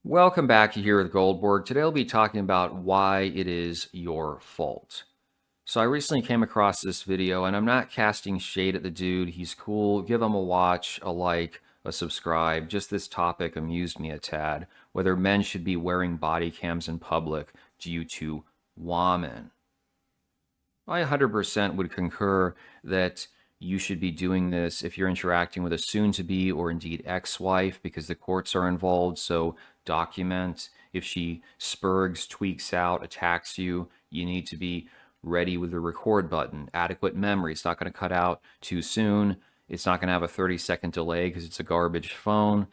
Welcome back here with Goldberg. Today I'll be talking about why it is your fault. So I recently came across this video and I'm not casting shade at the dude. He's cool. Give him a watch, a like, a subscribe. Just this topic amused me a tad. Whether men should be wearing body cams in public due to women. I 100% would concur that you should be doing this if you're interacting with a soon-to-be or indeed ex-wife because the courts are involved, so document. If she spurgs, tweaks out, attacks you, you need to be ready with the record button. Adequate memory. It's not going to cut out too soon. It's not going to have a 30-second delay because it's a garbage phone.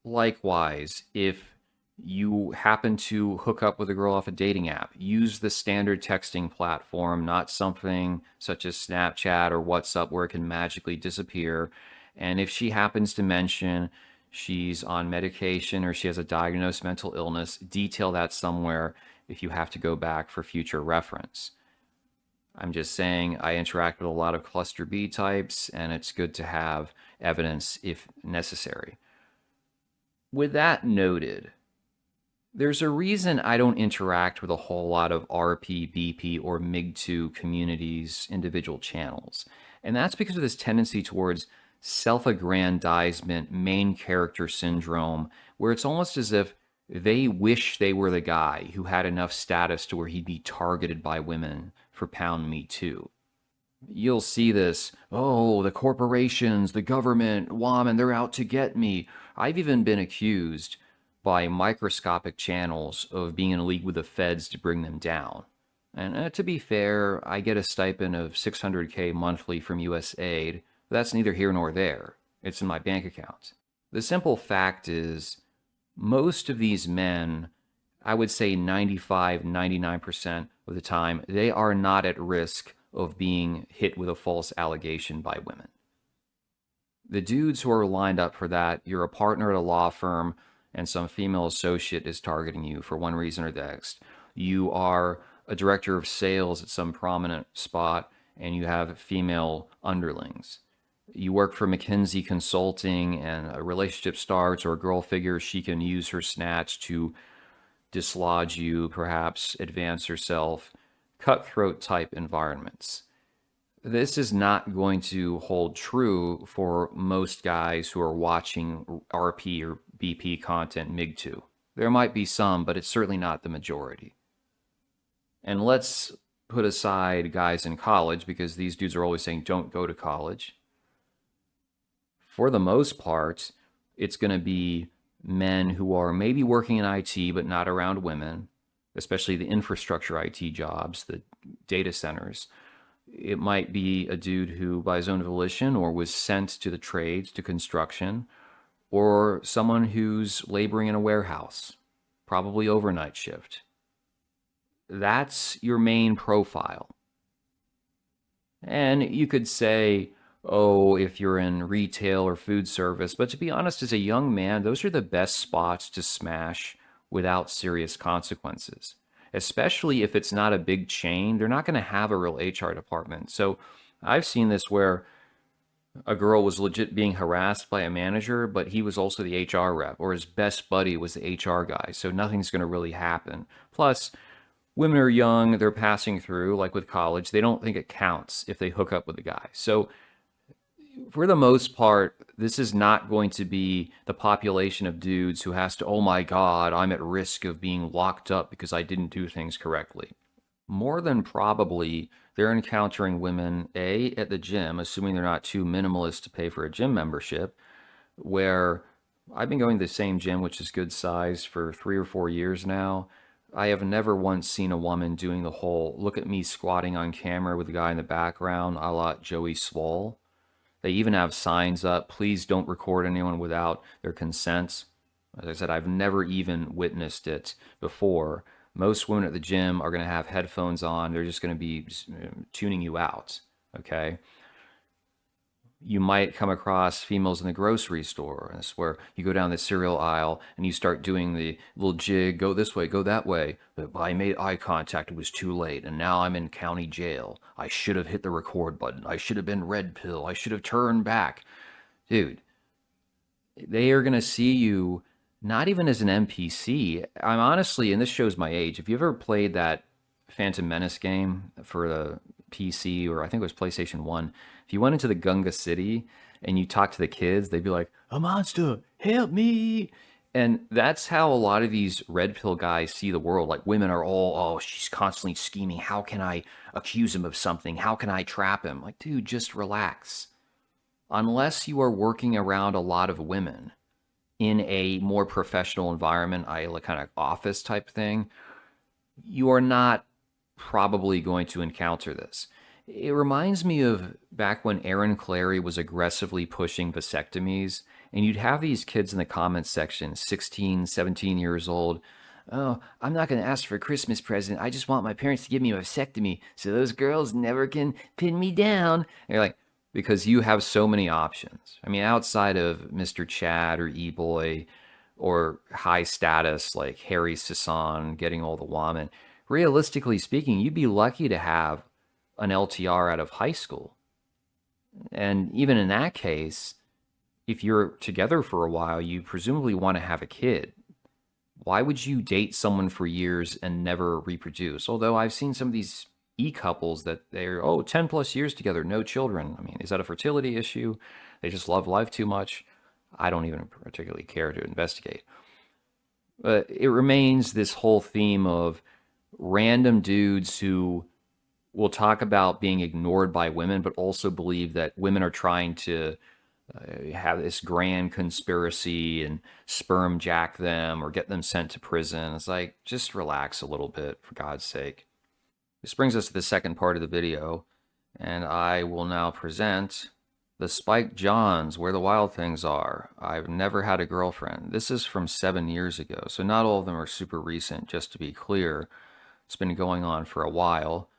Likewise, if you happen to hook up with a girl off a dating app, use the standard texting platform, not something such as Snapchat or WhatsApp where it can magically disappear. And if she happens to mention she's on medication or she has a diagnosed mental illness, detail that somewhere if you have to go back for future reference. I'm just saying I interact with a lot of cluster B types, and it's good to have evidence if necessary. With that noted, there's a reason I don't interact with a whole lot of RP, BP, or MiG2 communities, individual channels. And that's because of this tendency towards self-aggrandizement, main character syndrome, where it's almost as if they wish they were the guy who had enough status to where he'd be targeted by women for pound me too. You'll see this, oh, the corporations, the government, woman, they're out to get me. I've even been accused by microscopic channels of being in a league with the feds to bring them down. And to be fair, I get a stipend of $600K monthly from USAID, but that's neither here nor there. It's in my bank account. The simple fact is, most of these men, I would say 95, 99% of the time, they are not at risk of being hit with a false allegation by women. The dudes who are lined up for that, you're a partner at a law firm and some female associate is targeting you for one reason or the next. You are a director of sales at some prominent spot and you have female underlings. You work for McKinsey Consulting and a relationship starts, or a girl figures she can use her snatch to dislodge you, perhaps advance herself. Cutthroat type environments. This is not going to hold true for most guys who are watching RP or BP content MiG2. There might be some, but it's certainly not the majority. And let's put aside guys in college, because these dudes are always saying don't go to college. For the most part, it's going to be men who are maybe working in IT but not around women, especially the infrastructure IT jobs, the data centers. It might be a dude who, by his own volition, or was sent to the trades, to construction, or someone who's laboring in a warehouse, probably overnight shift. That's your main profile. And you could say, oh, if you're in retail or food service, but to be honest, as a young man, those are the best spots to smash without serious consequences. Especially if it's not a big chain, they're not going to have a real HR department. So I've seen this where a girl was legit being harassed by a manager, but he was also the HR rep, or his best buddy was the HR guy. So nothing's going to really happen. Plus, women are young, they're passing through, like with college. They don't think it counts if they hook up with a guy. So for the most part, this is not going to be the population of dudes who has to, oh my God, I'm at risk of being locked up because I didn't do things correctly. More than probably, they're encountering women, A, at the gym, assuming they're not too minimalist to pay for a gym membership, where I've been going to the same gym, which is good size, for 3 or 4 years now. I have never once seen a woman doing the whole look at me squatting on camera with the guy in the background, a la Joey Swole. They even have signs up, please don't record anyone without their consent. As I said, I've never even witnessed it before. Most women at the gym are going to have headphones on. They're just going to be tuning you out, okay? You might come across females in the grocery store. That's where you go down the cereal aisle and you start doing the little jig, go this way, go that way. But I made eye contact, it was too late, and now I'm in county jail. I should have hit the record button. I should have been red pill. I should have turned back. Dude, they are going to see you Not even as an NPC. I'm honestly, and this shows my age. If you ever played that Phantom Menace game for the PC, or I think it was PlayStation 1, if you went into the Gunga City and you talked to the kids, they'd be like, "A monster, help me." And that's how a lot of these red pill guys see the world. Like women are all, "Oh, she's constantly scheming. How can I accuse him of something? How can I trap him?" Like, dude, just relax. Unless you are working around a lot of women in a more professional environment, I like kind of office type thing, you are not probably going to encounter this. It reminds me of back when Aaron Clary was aggressively pushing vasectomies, and you'd have these kids in the comments section, 16, 17 years old. "Oh, I'm not going to ask for a Christmas present. I just want my parents to give me a vasectomy so those girls never can pin me down." And you're like, because you have so many options. I mean, outside of Mr. Chad or E-Boy or high status like Harry Sisson getting all the woman, realistically speaking, you'd be lucky to have an LTR out of high school. And even in that case, if you're together for a while, you presumably want to have a kid. Why would you date someone for years and never reproduce? Although I've seen some of these couples that they're, oh, 10 plus years together, no children. I mean, is that a fertility issue? They just love life too much. I don't even particularly care to investigate. But it remains this whole theme of random dudes who will talk about being ignored by women, but also believe that women are trying to have this grand conspiracy and sperm jack them or get them sent to prison. It's like, just relax a little bit, for God's sake. This brings us to the second part of the video, and I will now present the Spike Johns, Where the Wild Things Are. I've never had a girlfriend. This is from 7 years ago, so not all of them are super recent, just to be clear. It's been going on for a while.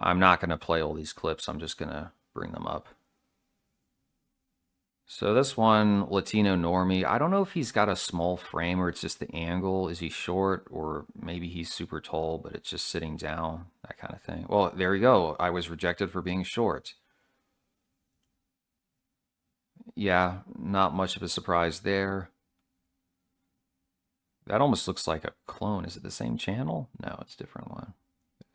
I'm not going to play all these clips. I'm just going to bring them up. So this one, Latino normie, I don't know if he's got a small frame or it's just the angle. Is he short or maybe he's super tall, but it's just sitting down, that kind of thing. Well, there you go. I was rejected for being short. Yeah, not much of a surprise there. That almost looks like a clone. Is it the same channel? No, it's a different one.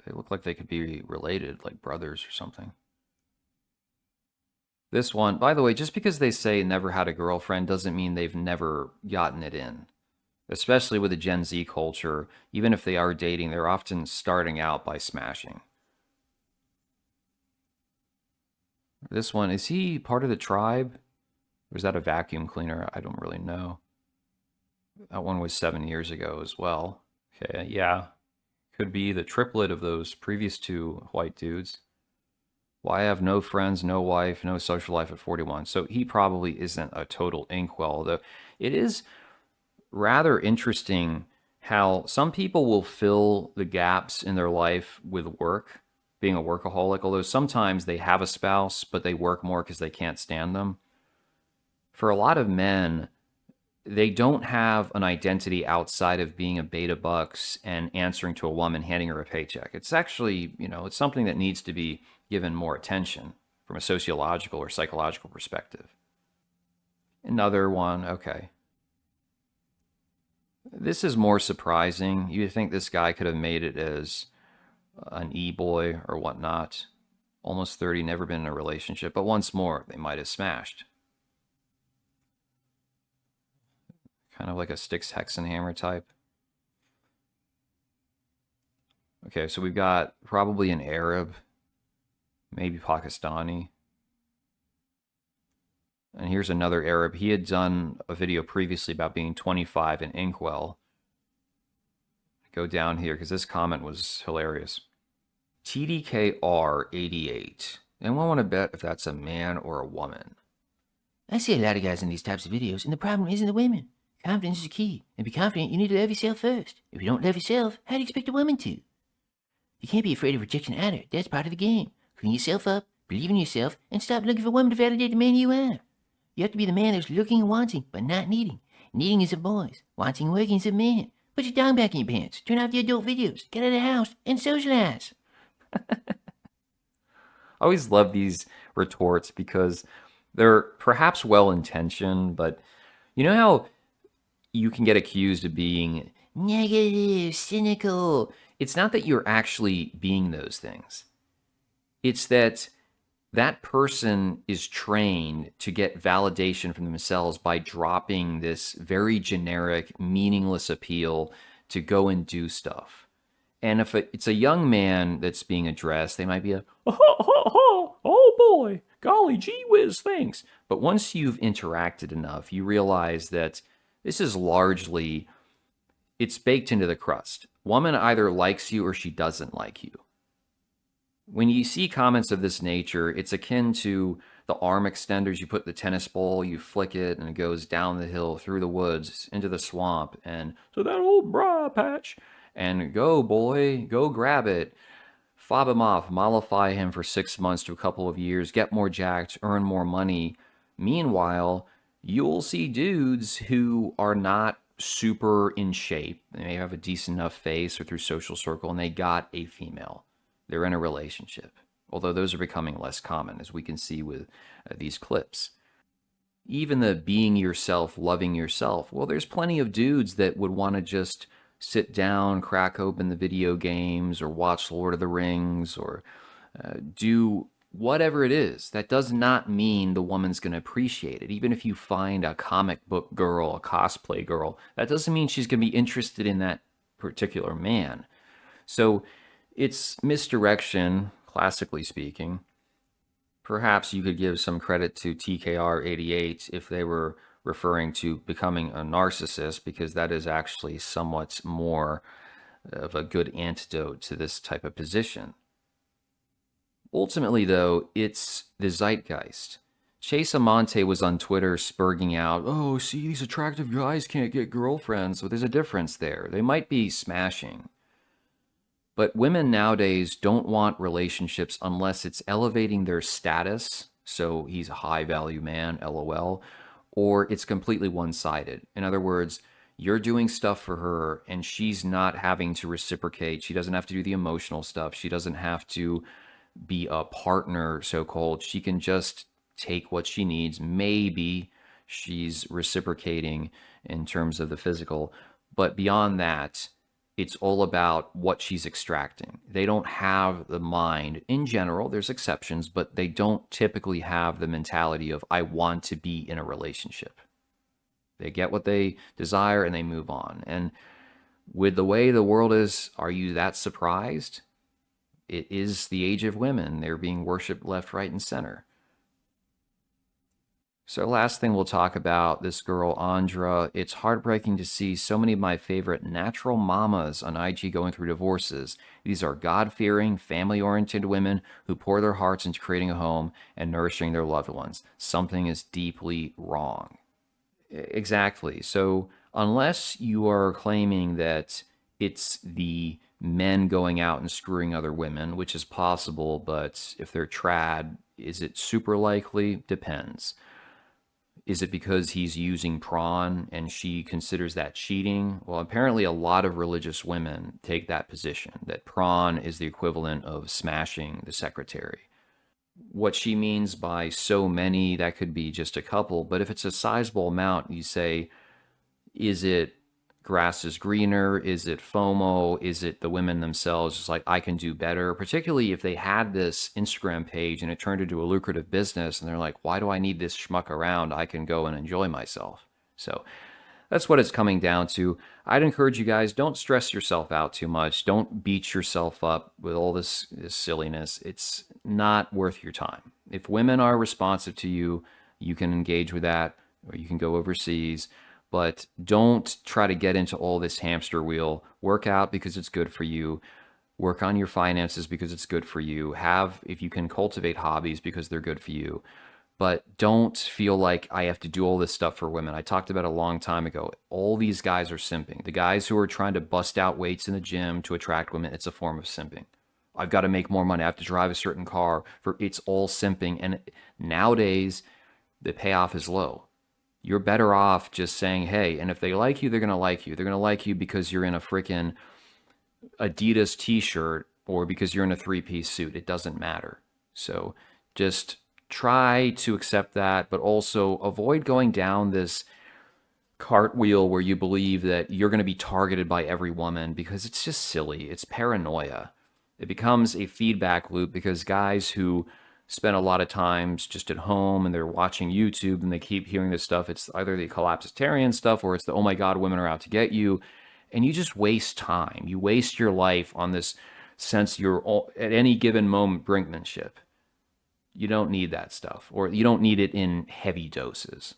They look like they could be related, like brothers or something. This one, by the way, just because they say never had a girlfriend doesn't mean they've never gotten it in. Especially with the Gen Z culture, even if they are dating, they're often starting out by smashing. This one, is he part of the tribe? Or is that a vacuum cleaner? I don't really know. That one was 7 years ago as well. Okay, yeah. Could be the triplet of those previous two white dudes. Why have no friends, no wife, no social life at 41? So he probably isn't a total inkwell, though it is rather interesting how some people will fill the gaps in their life with work, being a workaholic, although sometimes they have a spouse, but they work more because they can't stand them. For a lot of men, they don't have an identity outside of being a beta bucks and answering to a woman, handing her a paycheck. It's actually, it's something that needs to be given more attention from a sociological or psychological perspective. Another one, okay. This is more surprising. You'd think this guy could have made it as an e-boy or whatnot. Almost 30, never been in a relationship, but once more, they might have smashed. Kind of like a Styx Hexenhammer type. Okay, so we've got probably an Arab, maybe Pakistani. And here's another Arab. He had done a video previously about being 25 in Inkwell. Go down here because this comment was hilarious. TDKR88. Anyone want to bet if that's a man or a woman? I see a lot of guys in these types of videos, and the problem isn't the women. Confidence is key, and to be confident, you need to love yourself first. If you don't love yourself, how do you expect a woman to? You can't be afraid of rejection either. That's part of the game. Clean yourself up, believe in yourself, and stop looking for women to validate the man you are. You have to be the man that's looking and wanting, but not needing. Needing is a boys. Wanting and working is a man. Put your dong back in your pants. Turn off the adult videos. Get out of the house and socialize. I always love these retorts because they're perhaps well intentioned, but you know how You can get accused of being negative, cynical. It's not that you're actually being those things. It's that that person is trained to get validation from themselves by dropping this very generic, meaningless appeal to go and do stuff. And if it's a young man that's being addressed, they might be a, oh boy, golly gee whiz, thanks. But once you've interacted enough, you realize that this is largely, it's baked into the crust. Woman either likes you or she doesn't like you. When you see comments of this nature, it's akin to the arm extenders. You put the tennis ball, you flick it, and it goes down the hill, through the woods, into the swamp, and so that old bra patch. And go, boy, go grab it. Fob him off, mollify him for 6 months to a couple of years, get more jacked, earn more money. Meanwhile, you'll see dudes who are not super in shape. They may have a decent enough face or through social circle, and they got a female. They're in a relationship. Although those are becoming less common, as we can see with these clips. Even the being yourself, loving yourself. Well, there's plenty of dudes that would want to just sit down, crack open the video games, or watch Lord of the Rings, or do whatever it is. That does not mean the woman's going to appreciate it. Even if you find a comic book girl, a cosplay girl, that doesn't mean she's going to be interested in that particular man. So it's misdirection, classically speaking. Perhaps you could give some credit to TKR88 if they were referring to becoming a narcissist, because that is actually somewhat more of a good antidote to this type of position. Ultimately, though, it's the zeitgeist. Chase Amante was on Twitter spurging out, oh, see, these attractive guys can't get girlfriends. So there's a difference there. They might be smashing. But women nowadays don't want relationships unless it's elevating their status. So he's a high value man, lol. Or it's completely one sided. In other words, you're doing stuff for her and she's not having to reciprocate. She doesn't have to do the emotional stuff. She doesn't have to be a partner, so called. She can just take what she needs. Maybe she's reciprocating in terms of the physical. But beyond that, it's all about what she's extracting. They don't have the mind, in general, there's exceptions, but they don't typically have the mentality of, I want to be in a relationship. They get what they desire and they move on. And with the way the world is, are you that surprised? It is the age of women. They're being worshipped left, right, and center. So last thing we'll talk about, this girl, Andra. It's heartbreaking to see so many of my favorite natural mamas on IG going through divorces. These are God-fearing, family-oriented women who pour their hearts into creating a home and nourishing their loved ones. Something is deeply wrong. Exactly. So unless you are claiming that it's the men going out and screwing other women, which is possible, but if they're trad, is it super likely? Depends. Is it because he's using prawn and she considers that cheating? Well, apparently a lot of religious women take that position, that prawn is the equivalent of smashing the secretary. What she means by so many, that could be just a couple, but if it's a sizable amount, you say, is it grass is greener? Is it FOMO? Is it the women themselves just like, I can do better? Particularly if they had this Instagram page and it turned into a lucrative business and they're like, why do I need this schmuck around? I can go and enjoy myself. So that's what it's coming down to. I'd encourage you guys, don't stress yourself out too much. Don't beat yourself up with all this silliness. It's not worth your time. If women are responsive to you, you can engage with that, or you can go overseas. But don't try to get into all this hamster wheel. Work out because it's good for you. Work on your finances because it's good for you. If you can cultivate hobbies because they're good for you. But don't feel like I have to do all this stuff for women. I talked about it a long time ago. All these guys are simping. The guys who are trying to bust out weights in the gym to attract women, it's a form of simping. I've got to make more money. I have to drive a certain car. It's all simping. And nowadays, the payoff is low. You're better off just saying, hey, and if they like you, they're going to like you. They're going to like you because you're in a freaking Adidas t-shirt or because you're in a three-piece suit. It doesn't matter. So just try to accept that, but also avoid going down this cartwheel where you believe that you're going to be targeted by every woman because it's just silly. It's paranoia. It becomes a feedback loop because guys who spend a lot of times just at home and they're watching YouTube and they keep hearing this stuff, it's either the collapsitarian stuff or it's the, oh my God, women are out to get you. And you just waste time. You waste your life on this sense you're at any given moment brinkmanship. You don't need that stuff, or you don't need it in heavy doses.